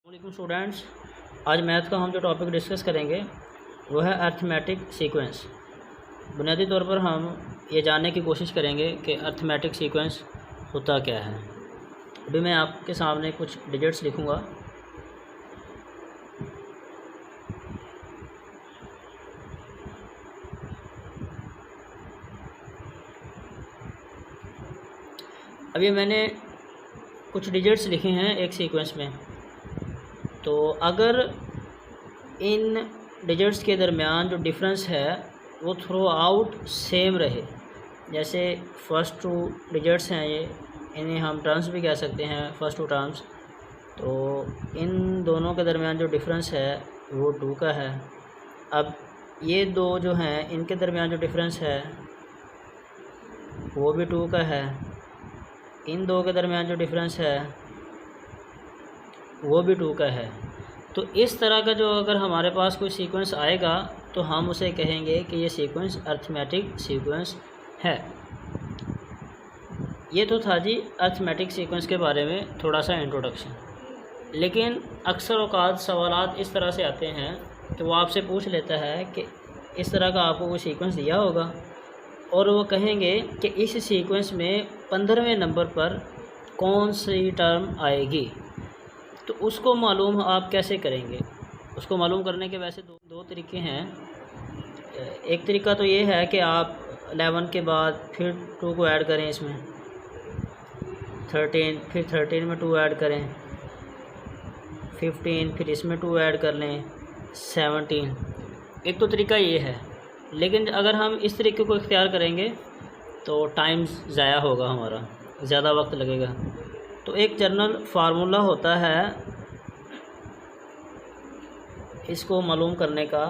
वालेकुम स्टूडेंट्स, आज मैथ का हम जो टॉपिक डिस्कस करेंगे वो है अर्थमेटिक सीक्वेंस। बुनियादी तौर पर हम ये जानने की कोशिश करेंगे कि अर्थमेटिक सीक्वेंस होता क्या है। अभी मैं आपके सामने कुछ डिजिट्स लिखूँगा। अभी मैंने कुछ डिजिट्स लिखे हैं एक सीक्वेंस में, तो अगर इन डिजिट्स के दरमियान जो डिफरेंस है वो थ्रू आउट सेम रहे, जैसे फर्स्ट टू डिजिट्स हैं ये, इन्हें हम टर्म्स भी कह सकते हैं, फर्स्ट टू टर्म्स। तो इन दोनों के दरमियान जो डिफरेंस है वो 2 का है। अब ये दो जो हैं इनके दरमियान जो डिफरेंस है वो भी 2 का है। इन दो के दरमियान जो डिफरेंस है वो भी 2 का है। तो इस तरह का जो अगर हमारे पास कोई सीक्वेंस आएगा तो हम उसे कहेंगे कि ये सीक्वेंस अर्थमेटिक सीक्वेंस है। ये तो था जी अर्थमेटिक सीक्वेंस के बारे में थोड़ा सा इंट्रोडक्शन। लेकिन अक्सर औकात सवालात इस तरह से आते हैं कि वो आपसे पूछ लेता है कि इस तरह का आपको कोई सीक्वेंस दिया होगा और वो कहेंगे कि इस सीक्वेंस में 15वें नंबर पर कौन सी टर्म आएगी। तो उसको मालूम आप कैसे करेंगे? उसको मालूम करने के वैसे दो तरीके हैं। एक तरीका तो ये है कि आप 11 के बाद फिर 2 को ऐड करें, इसमें 13, फिर 13 में 2 ऐड करें, 15, फिर इसमें 2 ऐड कर लें, 17। एक तो तरीका ये है, लेकिन अगर हम इस तरीके को इख्तियार करेंगे तो टाइम ज़ाया होगा, हमारा ज़्यादा वक्त लगेगा। तो एक जनरल फार्मूला होता है इसको मालूम करने का।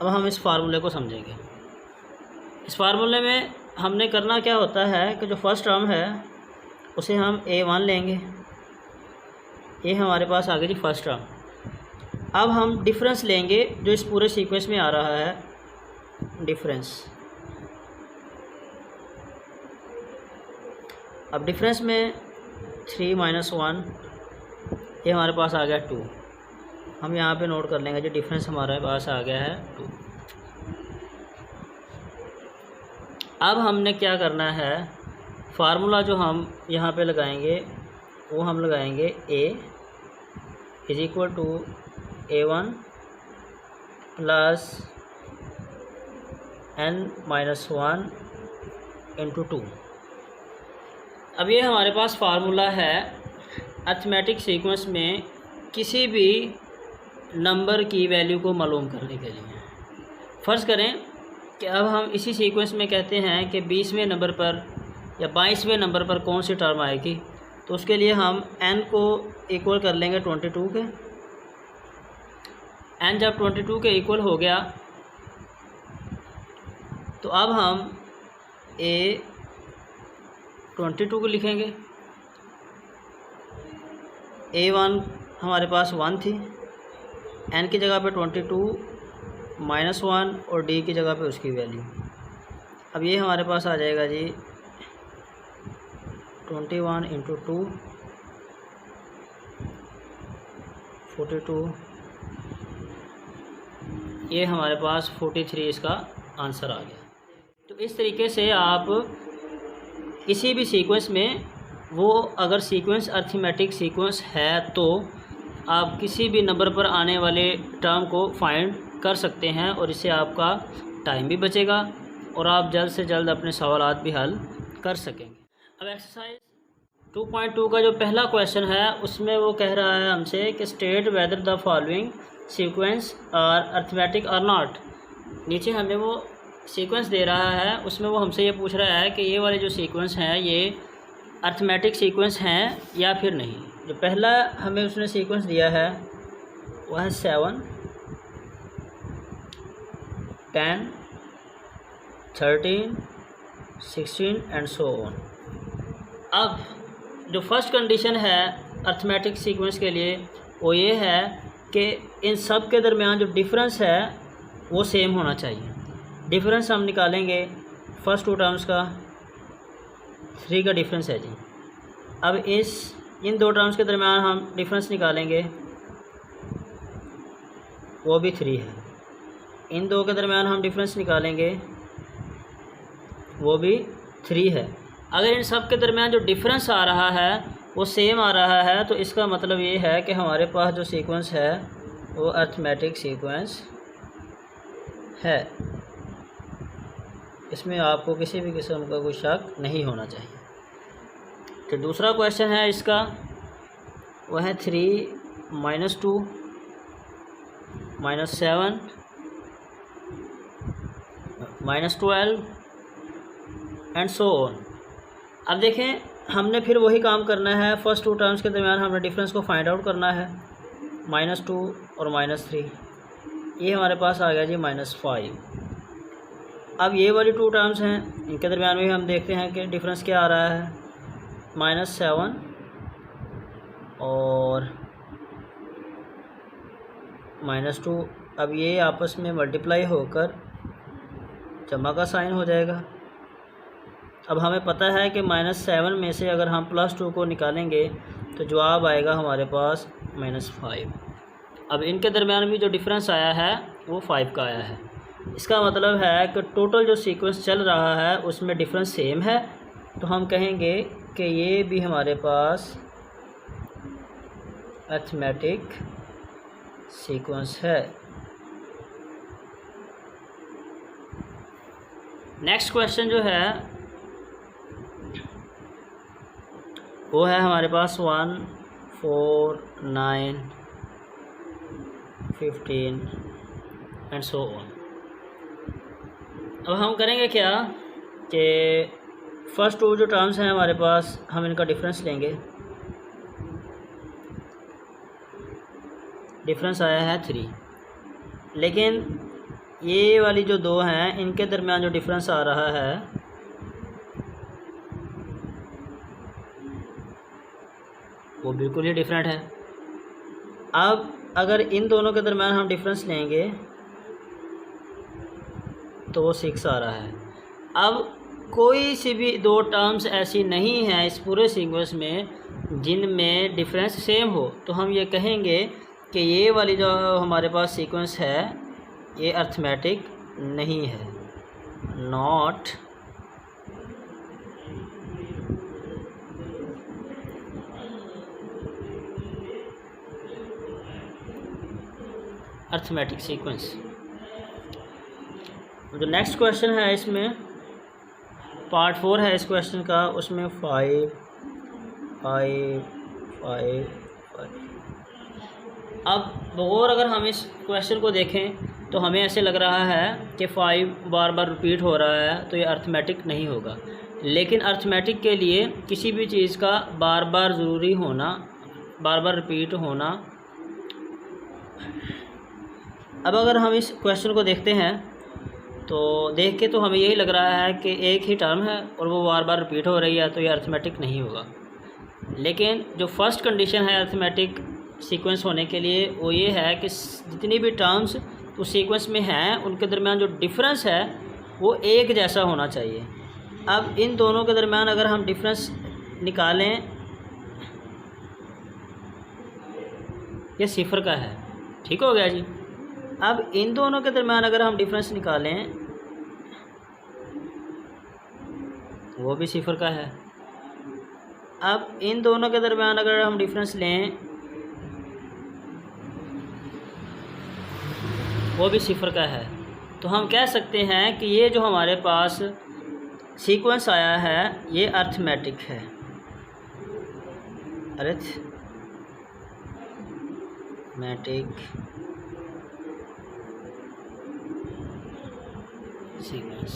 अब हम इस फार्मूले को समझेंगे। इस फार्मूले में हमने करना क्या होता है कि जो फर्स्ट टर्म है उसे हम A1 लेंगे। ये हमारे पास आ गई जी फर्स्ट टर्म। अब हम डिफरेंस लेंगे जो इस पूरे सीक्वेंस में आ रहा है, डिफरेंस। अब डिफरेंस में 3 - 1, ये हमारे पास आ गया 2। हम यहाँ पे नोट कर लेंगे जो डिफरेंस हमारे पास आ गया है 2। अब हमने क्या करना है, फार्मूला जो हम यहाँ पे लगाएंगे वो हम लगाएंगे A = A1 + n - 1 × 2। अब ये हमारे पास फार्मूला है अर्थमेटिक सीक्वेंस में किसी भी नंबर की वैल्यू को मालूम करने के लिए। फ़र्ज़ करें कि अब हम इसी सीक्वेंस में कहते हैं कि 20वें नंबर पर या 22वें नंबर पर कौन सी टर्म आएगी। तो उसके लिए हम n को इक्वल कर लेंगे 22 के। n जब 22 के इक्वल हो गया तो अब हम A22 को लिखेंगे। A1 हमारे पास 1 थी, n की जगह पे 22 - 1 और d की जगह पे उसकी वैल्यू। अब ये हमारे पास आ जाएगा जी 21 × 2 42। ये हमारे पास 43 इसका आंसर आ गया। तो इस तरीके से आप किसी भी सीक्वेंस में, वो अगर सीक्वेंस अर्थमेटिक सीक्वेंस है तो आप किसी भी नंबर पर आने वाले टर्म को फाइंड कर सकते हैं और इससे आपका टाइम भी बचेगा और आप जल्द से जल्द अपने सवालात भी हल कर सकेंगे। अब एक्सरसाइज 2.2 का जो पहला क्वेश्चन है उसमें वो कह रहा है हमसे कि state whether the following sequence are arithmetic और नॉट। नीचे हमें वो सीक्वेंस दे रहा है, उसमें वो हमसे ये पूछ रहा है कि ये वाले जो सीक्वेंस हैं ये अर्थमेटिक सीक्वेंस हैं या फिर नहीं। जो पहला हमें उसने सीक्वेंस दिया है वह है 7, 10, 13, 16 एंड सो ऑन। अब जो फर्स्ट कंडीशन है अर्थमेटिक सीक्वेंस के लिए वो ये है कि इन सब के दरमियान जो डिफरेंस है वो सेम होना चाहिए। डिफरेंस हम निकालेंगे फर्स्ट 2 टर्म्स का, 3 का डिफरेंस है जी। अब इस इन दो टर्म्स के दरमियान हम डिफरेंस निकालेंगे, वो भी 3 है। इन दो के दरमियान हम डिफरेंस निकालेंगे, वो भी 3 है। अगर इन सब के दरमियान जो डिफरेंस आ रहा है वो सेम आ रहा है, तो इसका मतलब ये है कि हमारे पास जो सीक्वेंस है वो अरिथमेटिक सीक्वेंस है। इसमें आपको किसी भी किस्म का कोई शक नहीं होना चाहिए। तो दूसरा क्वेश्चन है इसका, वह है 3 - 2 -7 -12 एंड सो ऑन। अब देखें, हमने फिर वही काम करना है, फर्स्ट टू टर्म्स के दरमियान हमने डिफरेंस को फाइंड आउट करना है। -2 और -3, ये हमारे पास आ गया जी -5। अब ये वाली टू टर्म्स हैं, इनके दरमियान में हम देखते हैं कि डिफरेंस क्या आ रहा है, -7 और -2। अब ये आपस में मल्टीप्लाई होकर जमा का साइन हो जाएगा। अब हमें पता है कि -7 में से अगर हम +2 को निकालेंगे तो जवाब आएगा हमारे पास -5। अब इनके दरमियान भी जो डिफरेंस आया है वो 5 का आया है। इसका मतलब है कि टोटल जो सीक्वेंस चल रहा है उसमें डिफरेंस सेम है, तो हम कहेंगे कि ये भी हमारे पास अरिथमेटिक सीक्वेंस है। नेक्स्ट क्वेश्चन जो है वो है हमारे पास 1, 4, 9, 15 एंड सो ऑन। अब हम करेंगे क्या कि फर्स्ट टू जो टर्म्स हैं हमारे पास, हम इनका डिफरेंस लेंगे। डिफरेंस आया है 3, लेकिन ये वाली जो दो हैं इनके दरमियान जो डिफरेंस आ रहा है वो बिल्कुल ही डिफरेंट है। अब अगर इन दोनों के दरमियान हम डिफरेंस लेंगे तो वो 6 आ रहा है। अब कोई सी भी दो टर्म्स ऐसी नहीं हैं इस पूरे सीक्वेंस में जिनमें डिफरेंस सेम हो, तो हम ये कहेंगे कि ये वाली जो हमारे पास सीक्वेंस है ये अरिथमेटिक नहीं है, नॉट अरिथमेटिक सीक्वेंस। जो नेक्स्ट क्वेश्चन है इसमें पार्ट 4 है इस क्वेश्चन का, उसमें 5, 5, 5, 5। अब और अगर हम इस क्वेश्चन को देखें तो हमें ऐसे लग रहा है कि 5 बार बार रिपीट हो रहा है, तो ये अरिथमेटिक नहीं होगा। लेकिन अरिथमेटिक के लिए किसी भी चीज़ का बार बार ज़रूरी होना, बार बार रिपीट होना। अब अगर हम इस क्वेश्चन को देखते हैं तो देख के तो हमें यही लग रहा है कि एक ही टर्म है और वो बार बार रिपीट हो रही है, तो ये अरिथमेटिक नहीं होगा। लेकिन जो फर्स्ट कंडीशन है अरिथमेटिक सीक्वेंस होने के लिए वो ये है कि जितनी भी टर्म्स उस सीक्वेंस में हैं उनके दरमियान जो डिफरेंस है वो एक जैसा होना चाहिए। अब इन दोनों के दरमियान अगर हम डिफरेंस निकालें, ये 0 का है, ठीक हो गया जी। अब इन दोनों के दरमियान अगर हम डिफरेंस निकालें वो भी 0 का है। अब इन दोनों के दरमियान अगर हम डिफरेंस लें वो भी 0 का है, तो हम कह सकते हैं कि ये जो हमारे पास सीक्वेंस आया है ये अरिथमेटिक है, अरिथमेटिक सीक्वेंस।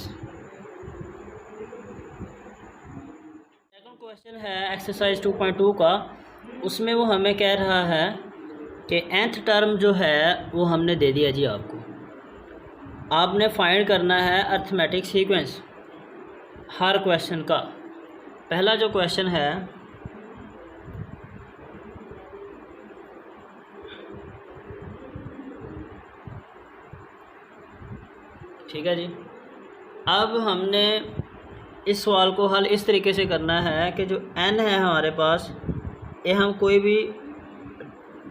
सेकंड क्वेश्चन है एक्सरसाइज 2.2 का, उसमें वो हमें कह रहा है कि nth टर्म जो है वो हमने दे दिया जी आपको। आपने फाइंड करना है अरिथमेटिक सीक्वेंस हर क्वेश्चन का। पहला जो क्वेश्चन है ठीक है जी। अब हमने इस सवाल को हल इस तरीके से करना है कि जो n है हमारे पास ये हम कोई भी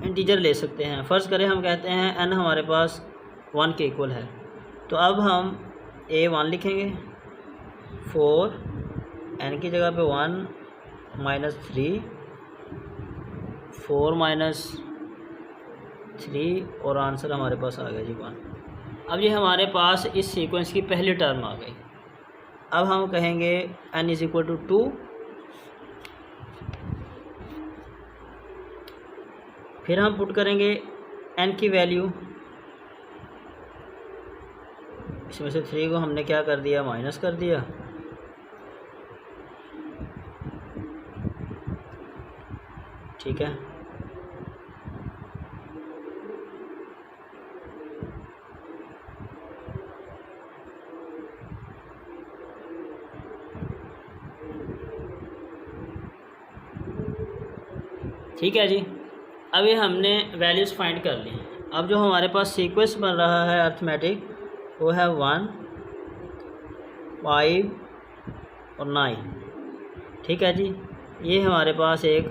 इंटीजर ले सकते हैं। फ़र्ज़ करें हम कहते हैं n हमारे पास 1 के इक्वल है, तो अब हम a1 लिखेंगे। 4 n की जगह पे 1 माइनस 3, 4 माइनस 3 और आंसर हमारे पास आ गया जी 1। अब ये हमारे पास इस सीक्वेंस की पहली टर्म आ गई। अब हम कहेंगे n इज़ इक्वल टू 2, फिर हम पुट करेंगे n की वैल्यू। इसमें से 3 को हमने क्या कर दिया, माइनस कर दिया। ठीक है, ठीक है जी। अब ये हमने वैल्यूज़ फाइंड कर ली। अब जो हमारे पास सीक्वेंस बन रहा है अर्थमेटिक, वो है 1, 5 और 9। ठीक है जी, ये हमारे पास एक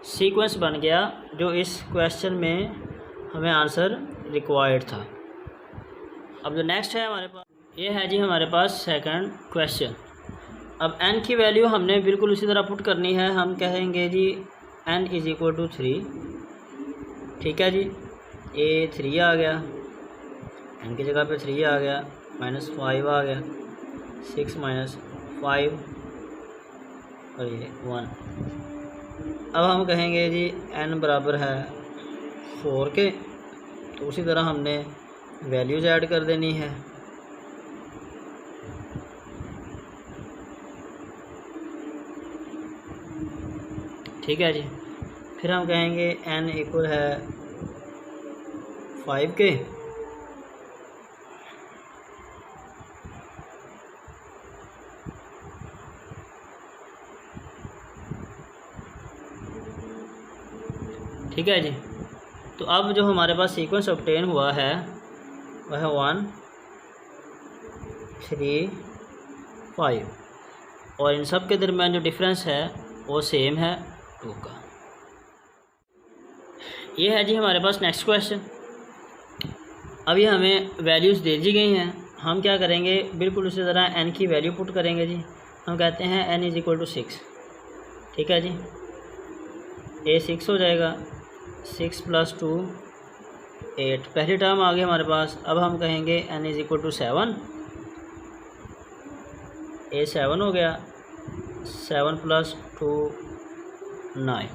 सीक्वेंस बन गया जो इस क्वेश्चन में हमें आंसर रिक्वायर्ड था। अब जो नेक्स्ट है हमारे पास, ये है जी हमारे पास सेकंड क्वेश्चन। अब n की वैल्यू हमने बिल्कुल उसी तरह पुट करनी है। हम कहेंगे जी n इज़ इक्वल टू 3। ठीक है जी, ये 3 आ गया, n की जगह पे 3 आ गया, माइनस 5 आ गया, 6 माइनस 5 और ये 1। अब हम कहेंगे जी n बराबर है 4 के, तो उसी तरह हमने वैल्यूज़ ऐड कर देनी है। ठीक है जी, फिर हम कहेंगे n इक्वल है 5 के, ठीक है जी। तो अब जो हमारे पास सीक्वेंस ऑब्टेन हुआ है वह है 1, 3, 5 और इन सब के दरमियान जो डिफरेंस है वो सेम है 2 का। ये है जी हमारे पास नेक्स्ट क्वेश्चन। अभी हमें वैल्यूज़ दे दी गई हैं, हम क्या करेंगे, बिल्कुल उसी तरह n की वैल्यू पुट करेंगे जी। हम कहते हैं n इज़ इक्वल टू 6। ठीक है जी, a 6 हो जाएगा, 6 + 2 8, पहली टर्म आ गई हमारे पास। अब हम कहेंगे n is equal to 7, a 7 हो गया, 7 + 2 9।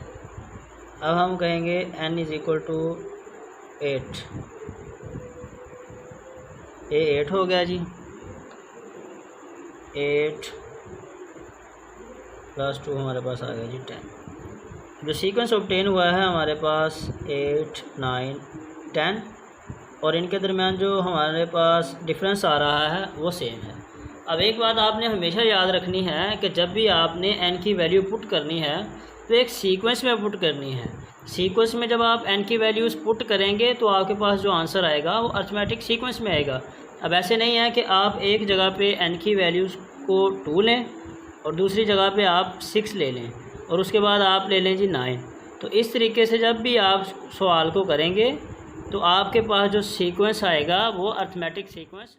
अब हम कहेंगे n is equal to 8, a 8 हो गया जी, 8 + 2 हमारे पास आ गया जी 10। जो सीक्वेंस ऑब्टेन हुआ है हमारे पास 8, 9, 10 और इनके दरमियान जो हमारे पास डिफरेंस आ रहा है वो सेम है। अब एक बात आपने हमेशा याद रखनी है कि जब भी आपने n की वैल्यू पुट करनी है तो एक सीक्वेंस में पुट करनी है। सीक्वेंस में जब आप n की वैल्यूज़ पुट करेंगे तो आपके पास जो आंसर आएगा वो अर्थमेटिक सीक्वेंस में आएगा। अब ऐसे नहीं है कि आप एक जगह पे n की वैल्यूज़ को 2 लें और दूसरी जगह पे आप 6 ले लें और उसके बाद आप ले लें जी 9। तो इस तरीके से जब भी आप सवाल को करेंगे तो आपके पास जो सीक्वेंस आएगा वो अर्थमेटिक सीक्वेंस